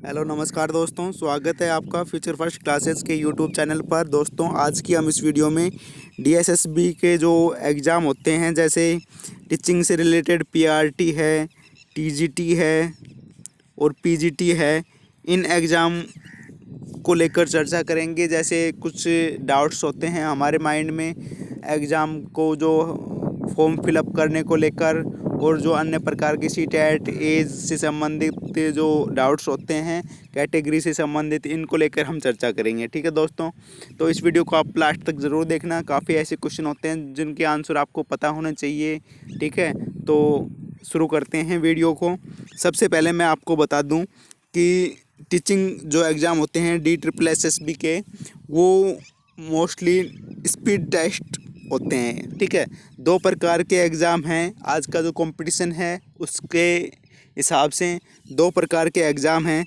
Hello नमस्कार दोस्तों, स्वागत है आपका फ्यूचर फर्स्ट क्लासेस के यूट्यूब चैनल पर। दोस्तों आज की हम इस वीडियो में डीएसएसबी के जो एग्ज़ाम होते हैं, जैसे टीचिंग से रिलेटेड पीआरटी है, टीजीटी है और पीजीटी है, इन एग्ज़ाम को लेकर चर्चा करेंगे। जैसे कुछ डाउट्स होते हैं हमारे माइंड में एग्ज़ाम को जो फॉर्म फिलअप करने को लेकर, और जो अन्य प्रकार की सीटेट एज से संबंधित जो डाउट्स होते हैं, कैटेगरी से संबंधित, इनको लेकर हम चर्चा करेंगे। ठीक है दोस्तों, तो इस वीडियो को आप लास्ट तक ज़रूर देखना। काफ़ी ऐसे क्वेश्चन होते हैं जिनके आंसर आपको पता होना चाहिए। ठीक है, तो शुरू करते हैं वीडियो को। सबसे पहले मैं आपको बता दूं कि टीचिंग जो एग्ज़ाम होते हैं DSSB के, वो मोस्टली स्पीड टेस्ट होते हैं। ठीक है, दो प्रकार के एग्ज़ाम हैं। आज का जो कंपटीशन है उसके हिसाब से दो प्रकार के एग्ज़ाम हैं।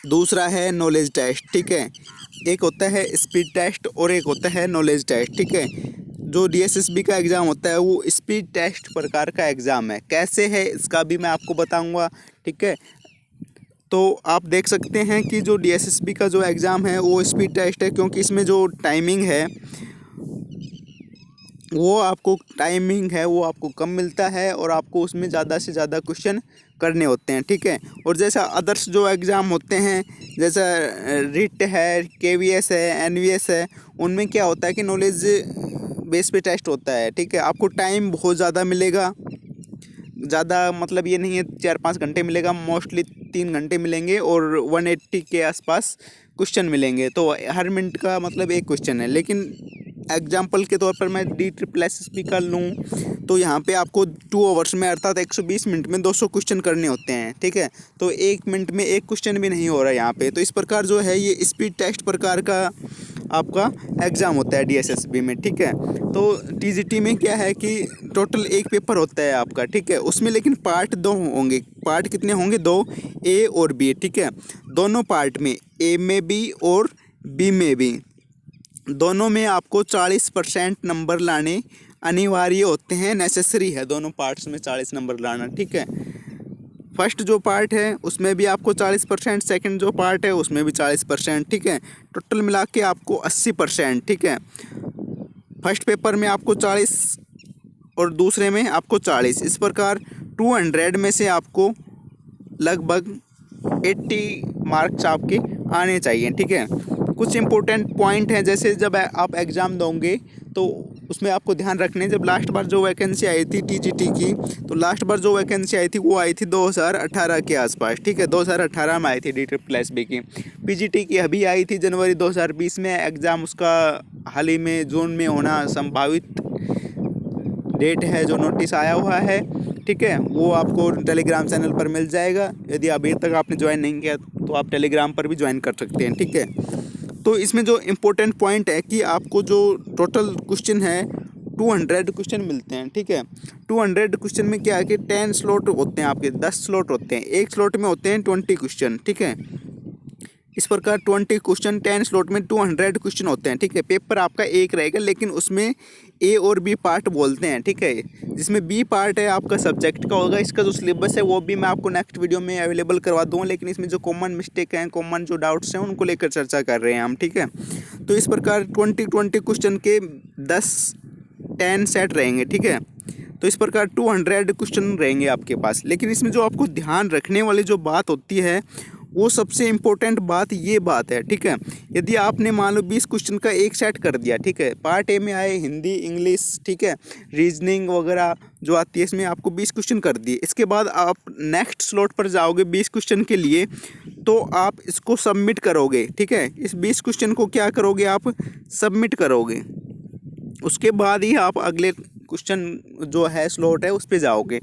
दूसरा है नॉलेज टेस्ट। ठीक है, एक होता है स्पीड टेस्ट और एक होता है नॉलेज टेस्ट। ठीक है, जो DSSB का एग्ज़ाम होता है वो स्पीड टेस्ट प्रकार का एग्ज़ाम है। कैसे है इसका भी मैं आपको बताऊंगा। ठीक है, तो आप देख सकते हैं कि जो DSSB का जो एग्ज़ाम है वो स्पीड टेस्ट है, क्योंकि इसमें जो टाइमिंग है वो आपको कम मिलता है और आपको उसमें ज़्यादा से ज़्यादा क्वेश्चन करने होते हैं। ठीक है, और जैसा अदर्स जो एग्ज़ाम होते हैं, जैसा रिट है, KVS है, NVS है, उनमें क्या होता है कि नॉलेज बेस पे टेस्ट होता है। ठीक है, आपको टाइम बहुत ज़्यादा मिलेगा। ज़्यादा मतलब ये नहीं है 4-5 घंटे मिलेगा, मोस्टली 3 घंटे मिलेंगे और 180 के आसपास क्वेश्चन मिलेंगे। तो हर मिनट का मतलब एक क्वेश्चन है। लेकिन एग्जाम्पल के तौर पर मैं DSSB का लूँ तो यहाँ पे आपको 2 आवर्स में, अर्थात 120 मिनट में 200 क्वेश्चन करने होते हैं। ठीक है, तो 1 मिनट में एक क्वेश्चन भी नहीं हो रहा है यहाँ पे। तो इस प्रकार जो है ये स्पीड टेस्ट प्रकार का आपका एग्ज़ाम होता है DSSB में। ठीक है, तो TGT में क्या है कि टोटल एक पेपर होता है आपका। ठीक है, उसमें लेकिन पार्ट 2 होंगे। पार्ट कितने होंगे? 2, A और B। ठीक है, दोनों पार्ट में, A में भी और B में भी, दोनों में आपको 40% नंबर लाने अनिवार्य होते हैं, नेसेसरी है दोनों पार्ट्स में 40 नंबर लाना। ठीक है, फर्स्ट जो पार्ट है उसमें भी आपको 40%, सेकंड जो पार्ट है उसमें भी 40%। ठीक है, टोटल मिला के आपको 80%। ठीक है, फर्स्ट पेपर में आपको 40 और दूसरे में आपको 40। इस प्रकार 200 में से आपको लगभग 80 मार्क्स आपके आने चाहिए। ठीक है, कुछ इम्पोर्टेंट पॉइंट हैं, जैसे जब आप एग्ज़ाम दोगे तो उसमें आपको ध्यान रखने, जब लास्ट बार जो वैकेंसी आई थी TGT की, तो लास्ट बार जो वैकेंसी आई थी वो आई थी 2018 के आसपास। ठीक है, 2018 में आई थी DSSB की। PGT की अभी आई थी जनवरी 2020 में। एग्ज़ाम उसका हाल ही में जून में होना संभावित डेट है, जो नोटिस आया हुआ है। ठीक है, वो आपको टेलीग्राम चैनल पर मिल जाएगा। यदि अभी तक आपने ज्वाइन नहीं किया तो आप टेलीग्राम पर भी ज्वाइन कर सकते हैं। ठीक है, तो इसमें जो इम्पोर्टेंट पॉइंट है कि आपको जो टोटल क्वेश्चन है 200 क्वेश्चन मिलते हैं। ठीक है, 200 क्वेश्चन में क्या है कि 10 स्लॉट होते हैं आपके, 10 स्लॉट होते हैं। एक स्लॉट में होते हैं 20 क्वेश्चन। ठीक है, इस प्रकार 20 क्वेश्चन 10 स्लॉट में 200 क्वेश्चन होते हैं। ठीक है, पेपर आपका एक रहेगा, लेकिन उसमें A और B पार्ट बोलते हैं। ठीक है, जिसमें B पार्ट है आपका सब्जेक्ट का होगा। इसका जो सिलेबस है वो भी मैं आपको नेक्स्ट वीडियो में अवेलेबल करवा दूँगा, लेकिन इसमें जो कॉमन मिस्टेक हैं, कॉमन जो डाउट्स हैं, उनको लेकर चर्चा कर रहे हैं हम। ठीक है, तो इस प्रकार 20 क्वेश्चन के 10 सेट रहेंगे। ठीक है, तो इस प्रकार 200 क्वेश्चन रहेंगे आपके पास। लेकिन इसमें जो आपको ध्यान रखने वाली जो बात होती है, वो सबसे इम्पोर्टेंट बात ये बात है। ठीक है, यदि आपने मान लो 20 क्वेश्चन का एक सेट कर दिया, ठीक है, पार्ट A में आए हिंदी, इंग्लिश, ठीक है, रीजनिंग वगैरह जो आती है, इसमें आपको 20 क्वेश्चन कर दिए। इसके बाद आप नेक्स्ट स्लॉट पर जाओगे 20 क्वेश्चन के लिए, तो आप इसको सबमिट करोगे। ठीक है, इस 20 क्वेश्चन को क्या करोगे? आप सबमिट करोगे। उसके बाद ही आप अगले क्वेश्चन जो है स्लॉट है उस पर जाओगे।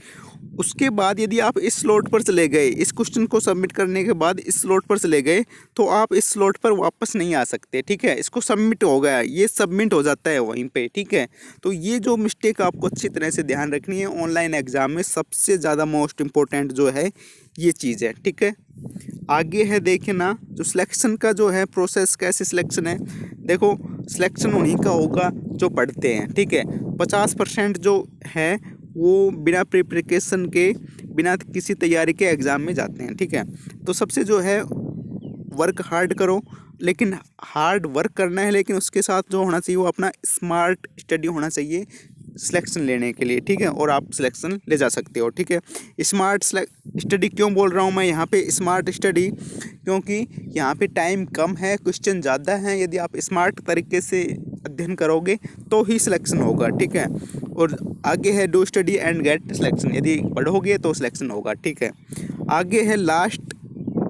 उसके बाद यदि आप इस स्लॉट पर चले गए, इस क्वेश्चन को सबमिट करने के बाद इस स्लॉट पर चले गए, तो आप इस स्लॉट पर वापस नहीं आ सकते। ठीक है, इसको सबमिट हो गया, ये सबमिट हो जाता है वहीं पे। ठीक है, तो ये जो मिस्टेक आपको अच्छी तरह से ध्यान रखनी है ऑनलाइन एग्ज़ाम में, सबसे ज़्यादा मोस्ट इम्पोर्टेंट जो है ये चीज़ है। ठीक है, आगे है देखना जो सिलेक्शन का जो है प्रोसेस, कैसे सिलेक्शन है। देखो, सिलेक्शन उन्हीं का होगा जो पढ़ते हैं। ठीक है, 50% जो है वो बिना प्रिपरेशन के बिना किसी तैयारी के एग्ज़ाम में जाते हैं, ठीक है। तो सबसे जो है वर्क हार्ड करो, लेकिन हार्ड वर्क करना है, लेकिन उसके साथ जो होना चाहिए वो अपना स्मार्ट स्टडी होना चाहिए सिलेक्शन लेने के लिए, ठीक है। और आप सिलेक्शन ले जा सकते हो, ठीक है। स्मार्ट स्टडी क्यों बोल रहा हूँ मैं यहाँ पे स्मार्ट स्टडी, क्योंकि यहाँ पे टाइम कम है, क्वेश्चन ज़्यादा हैं। यदि आप स्मार्ट तरीके से अध्ययन करोगे तो ही सिलेक्शन होगा, ठीक है। और आगे है do study and get selection, यदि पढ़ोगे तो सिलेक्शन होगा, ठीक है। आगे है लास्ट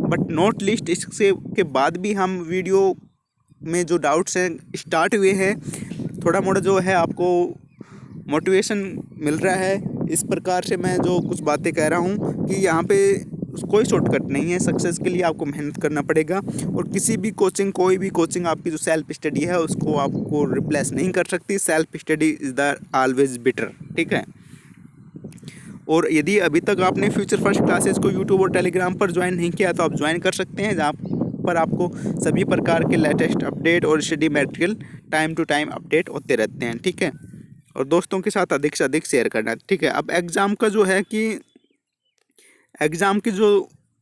बट नॉट लीस्ट, इससे के बाद भी हम वीडियो में जो डाउट्स हैं स्टार्ट हुए हैं, थोड़ा मोड़ा जो है आपको मोटिवेशन मिल रहा है। इस प्रकार से मैं जो कुछ बातें कह रहा हूँ कि यहाँ पे कोई शॉर्टकट नहीं है, सक्सेस के लिए आपको मेहनत करना पड़ेगा। और किसी भी कोचिंग, कोई भी कोचिंग आपकी जो सेल्फ स्टडी है उसको आपको रिप्लेस नहीं कर सकती। Self study is the always better, ठीक है। और यदि अभी तक आपने फ्यूचर फर्स्ट क्लासेस को यूट्यूब और टेलीग्राम पर ज्वाइन नहीं किया तो आप ज्वाइन कर सकते हैं, जहाँ पर आपको सभी प्रकार के लेटेस्ट अपडेट और study material time to time update होते रहते हैं, ठीक है। और दोस्तों के साथ अधिक से अधिक शेयर करना, ठीक है। अब एग्ज़ाम का जो है कि एग्ज़ाम की जो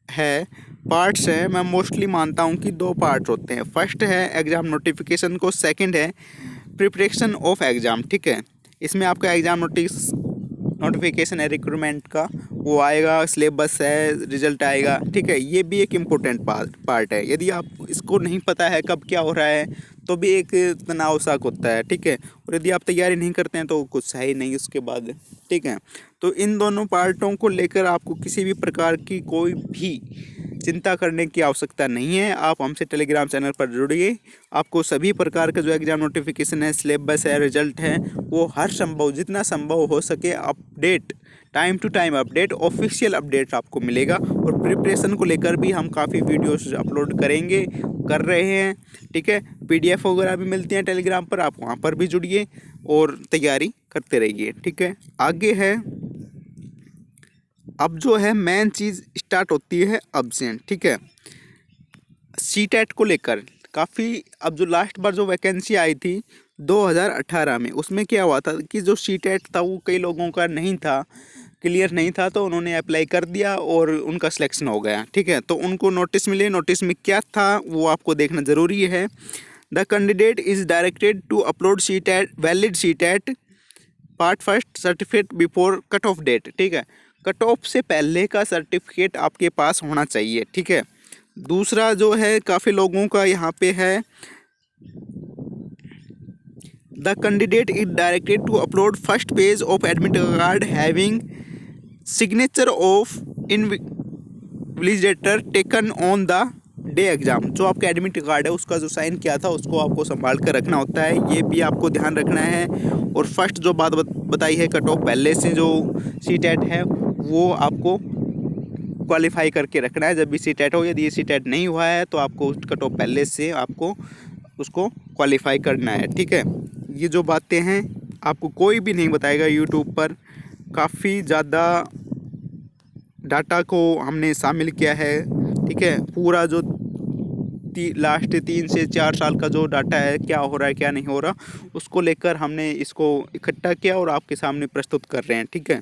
है पार्ट्स हैं, मैं मोस्टली मानता हूँ कि 2 पार्ट्स होते हैं। फर्स्ट है एग्ज़ाम नोटिफिकेशन को, सेकंड है प्रिपरेशन ऑफ एग्ज़ाम, ठीक है। इसमें आपका एग्ज़ाम नोटिफिकेशन है रिक्रूटमेंट का, वो आएगा, सिलेबस है, रिजल्ट आएगा, ठीक है। ये भी एक इम्पोर्टेंट पार्ट है। यदि आप इसको नहीं पता है कब क्या हो रहा है तो भी एक तनाव सा होता है, ठीक है। और यदि आप तैयारी नहीं करते हैं तो कुछ है ही नहीं उसके बाद, ठीक है। तो इन दोनों पार्टों को लेकर आपको किसी भी प्रकार की कोई भी चिंता करने की आवश्यकता नहीं है। आप हमसे टेलीग्राम चैनल पर जुड़िए, आपको सभी प्रकार का जो एग्ज़ाम नोटिफिकेशन है, सिलेबस है, रिजल्ट है, वो हर संभव जितना संभव हो सके update, time to time update, official update आपको मिलेगा। और प्रिपरेशन को लेकर भी हम काफ़ी वीडियोस अपलोड कर रहे हैं, ठीक है। PDF वगैरह भी मिलती हैं टेलीग्राम पर, आप वहाँ पर भी जुड़िए और तैयारी करते रहिए, ठीक है। आगे है अब जो है मेन चीज़ स्टार्ट होती है अब से, ठीक है। CTET को लेकर काफ़ी, अब जो लास्ट बार जो वैकेंसी आई थी 2018 में, उसमें क्या हुआ था कि जो CTET था वो कई लोगों का नहीं था, क्लियर नहीं था, तो उन्होंने अप्लाई कर दिया और उनका सिलेक्शन हो गया, ठीक है। तो उनको नोटिस मिले, नोटिस में क्या था वो आपको देखना ज़रूरी है। The candidate is directed to upload CTET valid CTET part first certificate before cut off date, ठीक है। कट ऑफ से पहले का सर्टिफिकेट आपके पास होना चाहिए, ठीक है। दूसरा जो है काफ़ी लोगों का यहाँ पे है, the candidate is directed to upload first page of admit card having signature of invigilator taken on the day exam. जो आपका एडमिट कार्ड है उसका जो साइन किया था उसको आपको संभाल कर रखना होता है, ये भी आपको ध्यान रखना है। और फर्स्ट जो बात बताई है कट ऑफ पहले से जो CTET है वो आपको क्वालिफाई करके रखना है जब भी CTET हो। यदि ये CTET नहीं हुआ है तो आपको कट ऑफ पहले से आपको उसको क्वालिफाई करना है, ठीक है। ये जो बातें हैं आपको कोई भी नहीं बताएगा यूट्यूब पर, काफ़ी ज़्यादा डाटा को हमने शामिल किया है, ठीक है। पूरा जो लास्ट 3 से 4 साल का जो डाटा है, क्या हो रहा है क्या नहीं हो रहा, उसको लेकर हमने इसको इकट्ठा किया और आपके सामने प्रस्तुत कर रहे हैं, ठीक है।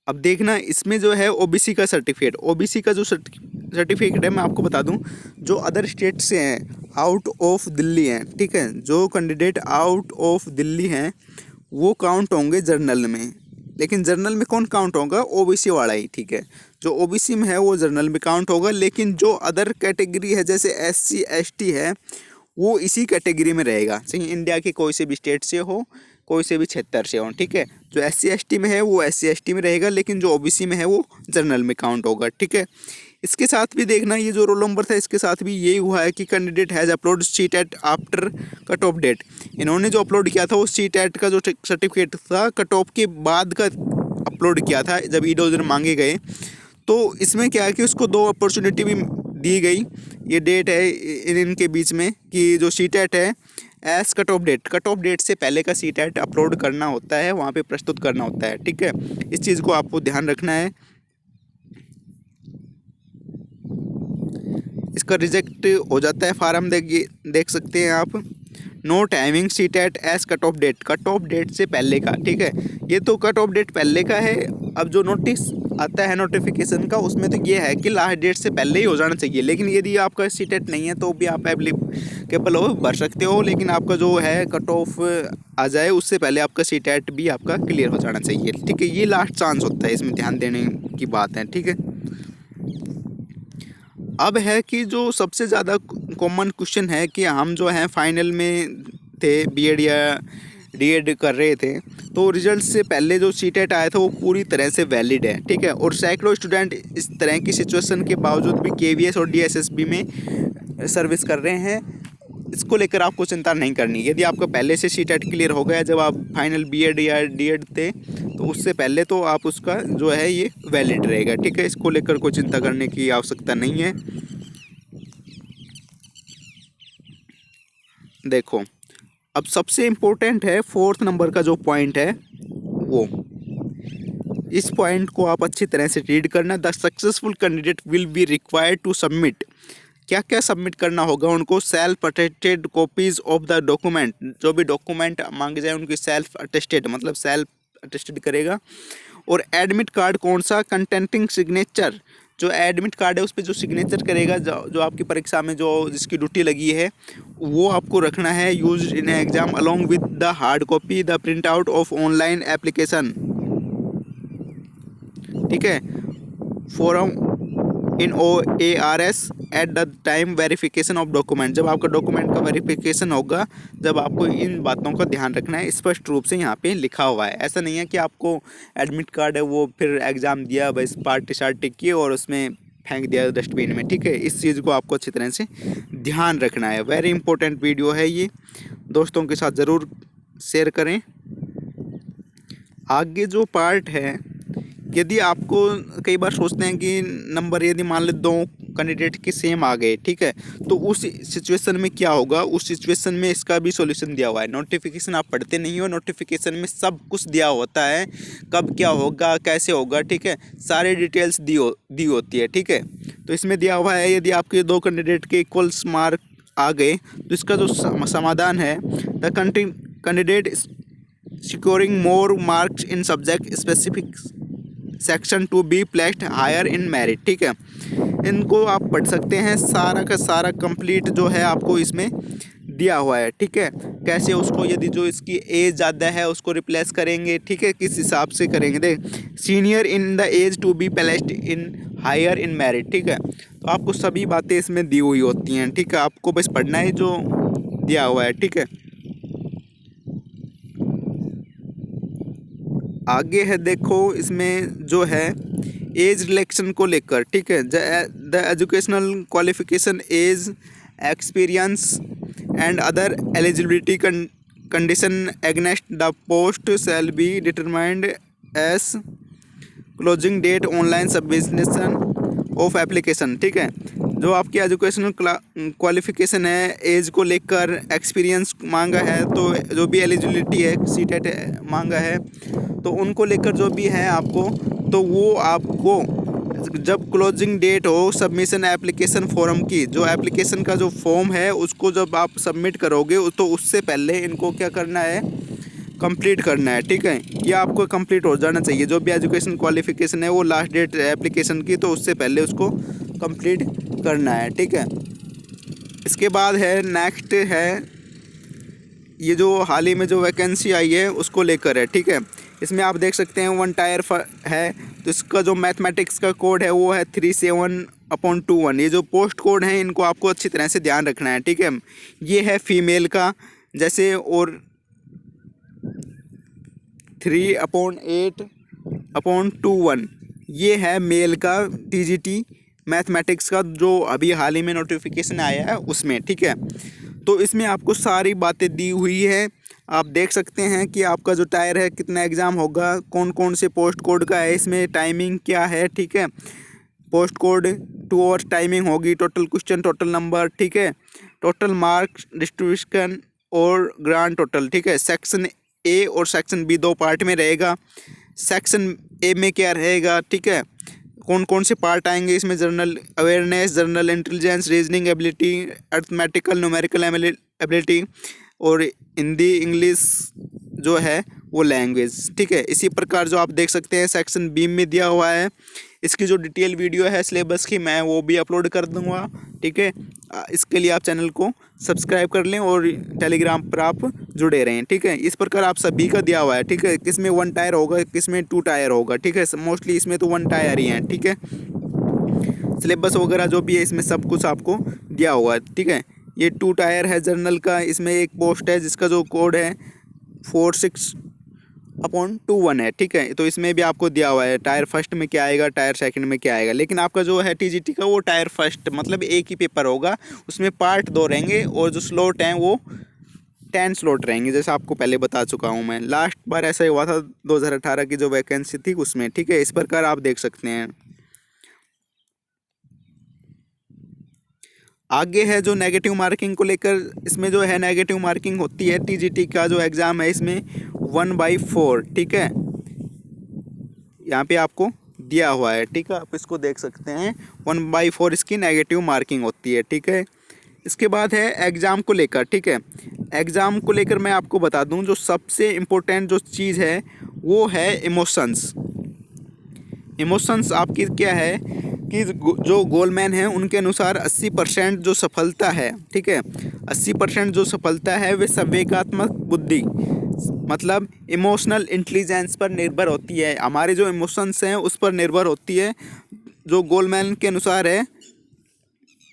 अब देखना इसमें जो है OBC का सर्टिफिकेट, OBC का जो सर्टिफिकेट है मैं आपको बता दूं, जो अदर स्टेट से हैं, आउट ऑफ दिल्ली हैं, ठीक है। जो कैंडिडेट आउट ऑफ दिल्ली हैं वो काउंट होंगे जर्नल में, लेकिन जर्नल में कौन काउंट होगा, OBC वाला ही, ठीक है। जो OBC में है वो जर्नल में काउंट होगा, लेकिन जो अदर कैटेगरी है जैसे SC ST है वो इसी कैटेगरी में रहेगा, चाहे इंडिया के कोई से भी स्टेट से हो, कोई से भी क्षेत्र से हो, ठीक है। जो SC ST में है वो SC ST में रहेगा, लेकिन जो OBC में है वो जनरल में काउंट होगा, ठीक है। इसके साथ भी देखना ये जो रोल नंबर था इसके साथ भी यही हुआ है कि candidate has upload CTET after cut off date. इन्होंने जो अपलोड किया था वो CTET का जो सर्टिफिकेट था कट ऑफ के बाद का अपलोड किया था जब EDOZR मांगे गए। तो इसमें क्या है कि उसको 2 अपॉर्चुनिटी भी दी गई। ये डेट है इनके बीच में कि जो CTET है एस कट ऑफ डेट से पहले का CTET अपलोड करना होता है, वहाँ पे प्रस्तुत करना होता है, ठीक है। इस चीज़ को आपको ध्यान रखना है। इसका रिजेक्ट हो जाता है फार्म, देख सकते हैं आप, not having CTET as cut off date से पहले का, ठीक है। ये तो कट ऑफ डेट पहले का है। अब जो आता है नोटिफिकेशन का, उसमें तो ये है कि लास्ट डेट से पहले ही हो जाना चाहिए। लेकिन यदि आपका सीटेट नहीं है तो भी आप एप्लीकेबल हो, भर सकते हो, लेकिन आपका जो है कट ऑफ आ जाए उससे पहले आपका सीटेट भी आपका क्लियर हो जाना चाहिए। ठीक है, ये लास्ट चांस होता है, इसमें ध्यान देने की बात है। ठीक है, अब है कि जो सबसे ज़्यादा कॉमन क्वेश्चन है कि हम जो है फाइनल में थे, बीएड या डीएड कर रहे थे, तो रिजल्ट से पहले जो सीटेट आया था वो पूरी तरह से वैलिड है। ठीक है, और सैकड़ों स्टूडेंट इस तरह की सिचुएशन के बावजूद भी केवीएस और डीएसएसबी में सर्विस कर रहे हैं। इसको लेकर आपको चिंता नहीं करनी। यदि आपका पहले से सीटेट क्लियर हो गया जब आप फाइनल बीएड या डीएड थे, तो उससे पहले तो आप उसका जो है ये वैलिड रहेगा। ठीक है, इसको लेकर कोई चिंता करने की आवश्यकता नहीं है। देखो, अब सबसे इम्पोर्टेंट है 4th नंबर का जो पॉइंट है वो, इस पॉइंट को आप अच्छी तरह से रीड करना। The successful candidate will be required to submit, क्या क्या सबमिट करना होगा उनको, self attested copies of the document, जो भी डॉक्यूमेंट मांगे जाए उनकी सेल्फ अटेस्टेड, मतलब सेल्फ अटेस्टेड करेगा। और एडमिट कार्ड कौन सा, कंटेंटिंग सिग्नेचर, जो एडमिट कार्ड है उस पर जो सिग्नेचर करेगा, जो आपकी परीक्षा में जो जिसकी ड्यूटी लगी है वो आपको रखना है। Use in exam along with the hard copy the print out of online application. ठीक है, form in OARS at the time verification of document, जब आपका डॉक्यूमेंट का वेरिफिकेशन होगा, जब आपको इन बातों का ध्यान रखना है। स्पष्ट रूप से यहाँ पे लिखा हुआ है, ऐसा नहीं है कि आपको एडमिट कार्ड है वो फिर एग्ज़ाम दिया, बस पार्टी शार्टी किए और उसमें फेंक दिया डस्टबिन में। ठीक है, इस चीज़ को आपको अच्छी तरह से ध्यान रखना है। वेरी इंपॉर्टेंट वीडियो है ये, दोस्तों के साथ ज़रूर शेयर करें। आगे जो पार्ट है, यदि आपको कई बार सोचते हैं कि नंबर यदि मान लो 2 कैंडिडेट के सेम आ गए, ठीक है, तो उस सिचुएशन में क्या होगा, उस सिचुएशन में इसका भी सॉल्यूशन दिया हुआ है। नोटिफिकेशन आप पढ़ते नहीं हो, नोटिफिकेशन में सब कुछ दिया होता है, कब क्या होगा, कैसे होगा, ठीक है, सारी डिटेल्स दी होती है। ठीक है, तो इसमें दिया हुआ है यदि आपके 2 कैंडिडेट के इक्वल्स मार्क आ गए तो इसका जो समाधान है, the candidate securing more marks in subject specific section to be placed higher in merit. ठीक है, इनको आप पढ़ सकते हैं, सारा का सारा कंप्लीट जो है आपको इसमें दिया हुआ है। ठीक है, कैसे उसको यदि जो इसकी एज ज़्यादा है उसको रिप्लेस करेंगे, ठीक है, किस हिसाब से करेंगे। देख, senior in the age to be placed in higher in merit. ठीक है, तो आपको सभी बातें इसमें दी हुई होती हैं। ठीक है, आपको बस पढ़ना है जो दिया हुआ है। ठीक है, आगे है, देखो इसमें जो है एज रिलेक्शन को लेकर। ठीक है, the educational qualification, age, experience and other eligibility condition against the post shall be determined as closing date online submission of application. ठीक है, जो आपकी एजुकेशनल क्वालिफिकेशन है, एज को लेकर, एक्सपीरियंस मांगा है, तो जो भी एलिजिबिलिटी है, सीटेट मांगा है, तो उनको लेकर जो भी है आपको, तो वो आपको जब क्लोजिंग डेट हो सबमिशन एप्लीकेशन फॉर्म की, जो एप्लीकेशन का जो फॉर्म है उसको जब आप सबमिट करोगे तो उससे पहले इनको क्या करना है, कंप्लीट करना है। ठीक है, ये आपको कंप्लीट हो जाना चाहिए। जो भी एजुकेशन क्वालिफिकेशन है वो लास्ट डेट एप्लीकेशन की, तो उससे पहले उसको कंप्लीट करना है। ठीक है, इसके बाद है नेक्स्ट है ये जो हाल ही में जो वैकेंसी आई है उसको लेकर है। ठीक है, इसमें आप देख सकते हैं 1 टायर है, तो इसका जो मैथमेटिक्स का कोड है वो है 37/21। ये जो पोस्ट कोड है इनको आपको अच्छी तरह से ध्यान रखना है। ठीक है, ये है फीमेल का, जैसे, और 3/8/21 ये है मेल का TGT मैथमेटिक्स का, जो अभी हाल ही में नोटिफिकेशन आया है उसमें। ठीक है, तो इसमें आपको सारी बातें दी हुई है। आप देख सकते हैं कि आपका जो टायर है कितना एग्ज़ाम होगा, कौन कौन से पोस्ट कोड का है, इसमें टाइमिंग क्या है। ठीक है, पोस्ट कोड 2 आवर्स टाइमिंग होगी, टोटल क्वेश्चन, टोटल नंबर, ठीक है, टोटल मार्क्स डिस्ट्रीब्यूशन और ग्रांड टोटल। ठीक है, सेक्शन ए और सेक्शन बी 2 पार्ट में रहेगा। सेक्शन ए में क्या रहेगा, ठीक है, कौन कौन से पार्ट आएंगे इसमें, general awareness, general intelligence, reasoning ability, arithmetical numerical ability, और हिंदी इंग्लिश जो है वो लैंग्वेज, ठीक है। इसी प्रकार जो आप देख सकते हैं सेक्शन बी में दिया हुआ है, इसकी जो डिटेल वीडियो है सिलेबस की मैं वो भी अपलोड कर दूंगा, ठीक है। इसके लिए आप चैनल को सब्सक्राइब कर लें और टेलीग्राम पर आप जुड़े रहें, ठीक है। इस प्रकार आप सभी का दिया हुआ है, ठीक है। किस में 1 टायर होगा, किस में 2 टायर होगा, ठीक है। मोस्टली इसमें तो 1 टायर ही है, ठीक है। सिलेबस वगैरह जो भी है इसमें सब कुछ आपको दिया हुआ है, ठीक है। ये 2 टायर है जर्नल का, इसमें एक पोस्ट है जिसका जो कोड है 46/21 है, ठीक है। तो इसमें भी आपको दिया हुआ है टायर फर्स्ट में क्या आएगा, टायर सेकंड में क्या आएगा। लेकिन आपका जो है टीजीटी का वो टायर फर्स्ट मतलब एक ही पेपर होगा, उसमें पार्ट 2 रहेंगे और जो स्लॉट हैं वो 10 स्लॉट रहेंगे, जैसे आपको पहले बता चुका हूँ मैं। लास्ट बार ऐसा ही हुआ था 2018 की जो वैकेंसी थी उसमें, ठीक है। इस प्रकार आप देख सकते हैं। आगे है जो नेगेटिव मार्किंग को लेकर, इसमें जो है नेगेटिव मार्किंग होती है टीजीटी का जो एग्ज़ाम है इसमें 1/4, ठीक है। यहाँ पे आपको दिया हुआ है, ठीक है। आप इसको देख सकते हैं 1/4 इसकी नेगेटिव मार्किंग होती है, ठीक है। इसके बाद है एग्ज़ाम को लेकर, ठीक है। एग्ज़ाम को लेकर मैं आपको बता दूं जो सबसे इम्पोर्टेंट जो चीज़ है वो है इमोशंस। इमोशंस आपकी क्या है कि जो गोलमैन है उनके अनुसार 80% जो सफलता है, ठीक है, 80% जो सफलता है वे संवेगात्मक बुद्धि मतलब इमोशनल इंटेलिजेंस पर निर्भर होती है। हमारे जो इमोशंस हैं उस पर निर्भर होती है, जो गोलमैन के अनुसार है।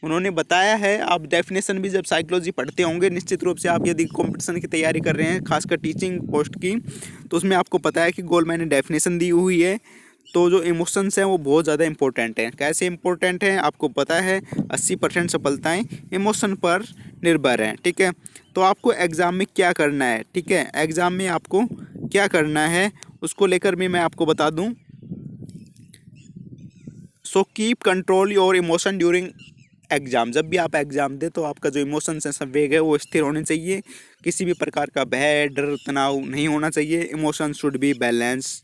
उन्होंने बताया है, आप डेफिनेशन भी जब साइकोलॉजी पढ़ते होंगे निश्चित रूप से, आप यदि कंपटीशन की तैयारी कर रहे हैं खासकर टीचिंग पोस्ट की, तो उसमें आपको पता है कि गोलमैन ने डेफिनेशन दी हुई है। तो जो इमोशंस हैं वो बहुत ज़्यादा इंपॉर्टेंट हैं। कैसे इंपॉर्टेंट हैं आपको पता है, 80% सफलताएं इमोशन पर निर्भर हैं, ठीक है। तो आपको एग्ज़ाम में क्या करना है, ठीक है, एग्ज़ाम में आपको क्या करना है उसको लेकर भी मैं आपको बता दूं। So keep control your emotion during exam. जब भी आप एग्ज़ाम दें तो आपका जो इमोशंस है संवेग है वो स्थिर होने चाहिए। किसी भी प्रकार का भय, डर, तनाव नहीं होना चाहिए। Emotion should be balance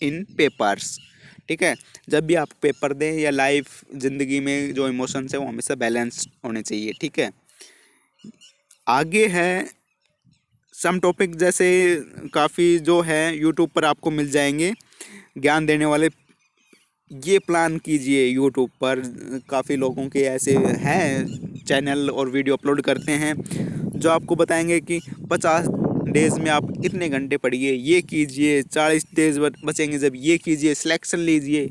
in papers, ठीक है। जब भी आप पेपर दें या लाइफ ज़िंदगी में जो इमोशंस है वो हमेशा बैलेंस होने चाहिए, ठीक है। आगे है सम टॉपिक, जैसे काफ़ी जो है यूट्यूब पर आपको मिल जाएंगे ज्ञान देने वाले। ये प्लान कीजिए, यूट्यूब पर काफ़ी लोगों के ऐसे हैं चैनल और वीडियो अपलोड करते हैं जो आपको बताएंगे कि 50 डेज़ में आप इतने घंटे पढ़िए, ये कीजिए, 40 डेज़ बचेंगे जब ये कीजिए, सिलेक्शन लीजिए,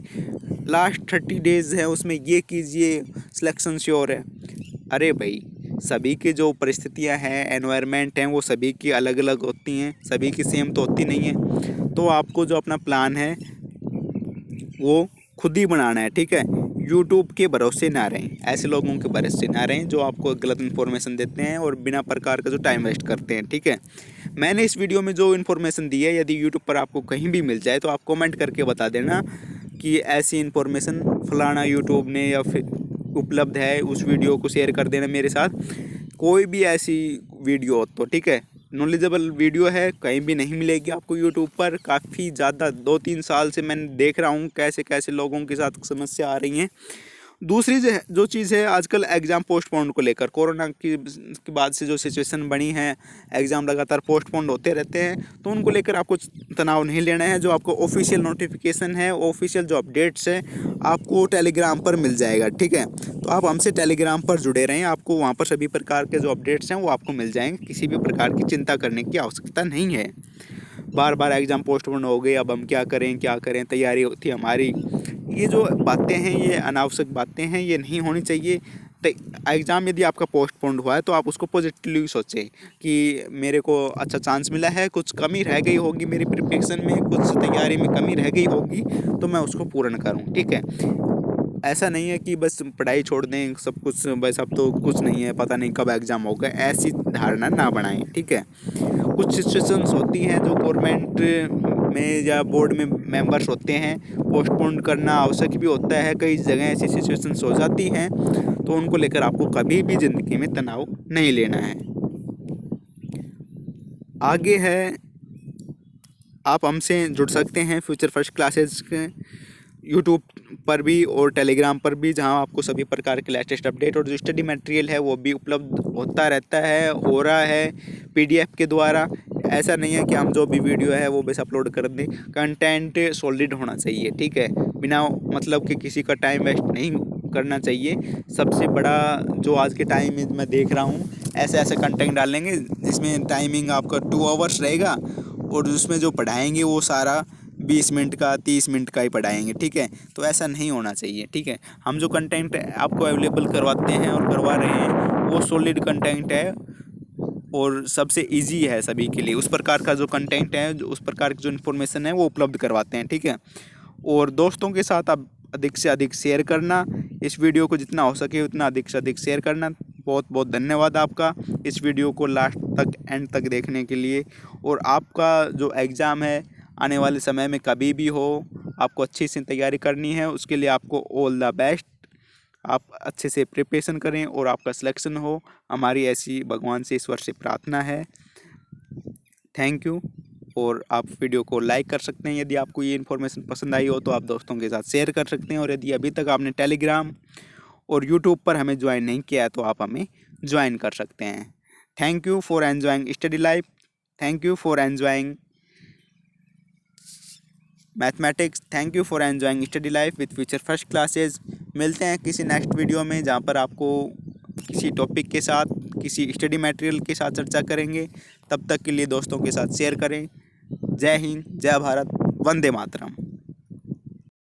लास्ट 30 डेज़ है उसमें ये कीजिए, सिलेक्शन श्योर है। अरे भाई, सभी की जो परिस्थितियां हैं, एनवायरनमेंट हैं, वो सभी की अलग अलग होती हैं, सभी की सेम तो होती नहीं है। तो आपको जो अपना प्लान है वो खुद ही बनाना है, ठीक है। यूट्यूब के भरोसे ना रहें, ऐसे लोगों के भरोसे ना रहें जो आपको गलत इन्फॉर्मेशन देते हैं और बिना प्रकार का जो टाइम वेस्ट करते हैं, ठीक है। मैंने इस वीडियो में जो इन्फॉर्मेशन दी है, यदि यूट्यूब पर आपको कहीं भी मिल जाए तो आप कमेंट करके बता देना कि ऐसी इन्फॉर्मेशन फलाना यूट्यूब ने या फिर उपलब्ध है, उस वीडियो को शेयर कर देना मेरे साथ। कोई भी ऐसी वीडियो हो तो, ठीक है, नॉलेजेबल वीडियो है, कहीं भी नहीं मिलेगी आपको यूट्यूब पर। काफ़ी ज़्यादा 2-3 साल से मैंने देख रहा हूँ कैसे कैसे लोगों के साथ समस्या आ रही हैं। दूसरी जो चीज़ है आजकल एग्ज़ाम पोस्टपोन को लेकर, कोरोना की बाद से जो सिचुएशन बनी है, एग्ज़ाम लगातार पोस्टपोन होते रहते हैं, तो उनको लेकर आपको तनाव नहीं लेना है। जो आपको ऑफिशियल नोटिफिकेशन है, ऑफिशियल जो अपडेट्स है आपको टेलीग्राम पर मिल जाएगा, ठीक है। तो आप हमसे टेलीग्राम पर जुड़े रहें, आपको वहाँ पर सभी प्रकार के जो अपडेट्स हैं वो आपको मिल जाएंगे। किसी भी प्रकार की चिंता करने की आवश्यकता नहीं है। बार बार एग्ज़ाम पोस्टपोन हो गए, अब हम क्या करें, तैयारी होती है हमारी, ये जो बातें हैं ये अनावश्यक बातें हैं, ये नहीं होनी चाहिए। एग्ज़ाम यदि आपका पोस्टपोन्ड हुआ है तो आप उसको पॉजिटिवली सोचें कि मेरे को अच्छा चांस मिला है, कुछ कमी रह गई होगी मेरी प्रिपरेशन में, कुछ तैयारी में कमी रह गई होगी, तो मैं उसको पूर्ण करूँ, ठीक है। ऐसा नहीं है कि बस पढ़ाई छोड़ दें, सब कुछ बस अब तो कुछ नहीं है, पता नहीं कब एग्ज़ाम होगा, ऐसी धारणा ना बनाएं, ठीक है। कुछ सिचुएशंस होती हैं जो गवर्नमेंट में या बोर्ड में मेंबर्स होते हैं, पोस्टपोन करना आवश्यक भी होता है। कई जगह ऐसी सिचुएशंस हो जाती हैं, तो उनको लेकर आपको कभी भी ज़िंदगी में तनाव नहीं लेना है। आगे है, आप हमसे जुड़ सकते हैं फ्यूचर फर्स्ट क्लासेस के यूट्यूब पर भी और टेलीग्राम पर भी, जहां आपको सभी प्रकार के लेटेस्ट अपडेट और जो स्टडी मटेरियल है वो भी उपलब्ध होता रहता है, हो रहा है पीडीएफ के द्वारा। ऐसा नहीं है कि हम जो भी वीडियो है वो बस अपलोड कर दें। कंटेंट सॉलिड होना चाहिए, ठीक है, बिना मतलब कि किसी का टाइम वेस्ट नहीं करना चाहिए। सबसे बड़ा जो आज के टाइम में मैं देख रहा हूँ, ऐसे ऐसे कंटेंट डालेंगे जिसमें टाइमिंग आपका 2 आवर्स रहेगा और उसमें जो पढ़ाएंगे वो सारा 20 मिनट का 30 मिनट का ही पढ़ाएंगे, ठीक है। तो ऐसा नहीं होना चाहिए, ठीक है। हम जो कंटेंट आपको अवेलेबल करवाते हैं और करवा रहे हैं वो सॉलिड कंटेंट है और सबसे इजी है सभी के लिए। उस प्रकार का जो कंटेंट है, जो उस प्रकार की जो इन्फॉर्मेशन है वो उपलब्ध करवाते हैं, ठीक है। और दोस्तों के साथ आप अधिक से अधिक शेयर करना, इस वीडियो को जितना हो सके उतना अधिक से अधिक शेयर करना। बहुत बहुत धन्यवाद आपका इस वीडियो को लास्ट तक एंड तक देखने के लिए। और आपका जो एग्ज़ाम है आने वाले समय में कभी भी हो, आपको अच्छी से तैयारी करनी है, उसके लिए आपको ऑल द बेस्ट। आप अच्छे से प्रिपरेशन करें और आपका सिलेक्शन हो, हमारी ऐसी भगवान से ईश्वर से प्रार्थना है। Thank you. और आप वीडियो को लाइक कर सकते हैं यदि आपको ये इन्फॉर्मेशन पसंद आई हो, तो आप दोस्तों के साथ शेयर कर सकते हैं। और यदि अभी तक आपने टेलीग्राम और यूट्यूब पर हमें ज्वाइन नहीं किया है तो आप हमें ज्वाइन कर सकते हैं। Thank you for enjoying study life. Thank you for enjoying mathematics. Thank you for enjoying study life with future first classes. मिलते हैं किसी नेक्स्ट वीडियो में जहाँ पर आपको किसी टॉपिक के साथ, किसी स्टडी मटेरियल के साथ चर्चा करेंगे। तब तक के लिए दोस्तों के साथ शेयर करें। जय हिंद, जय भारत, वंदे मातरम।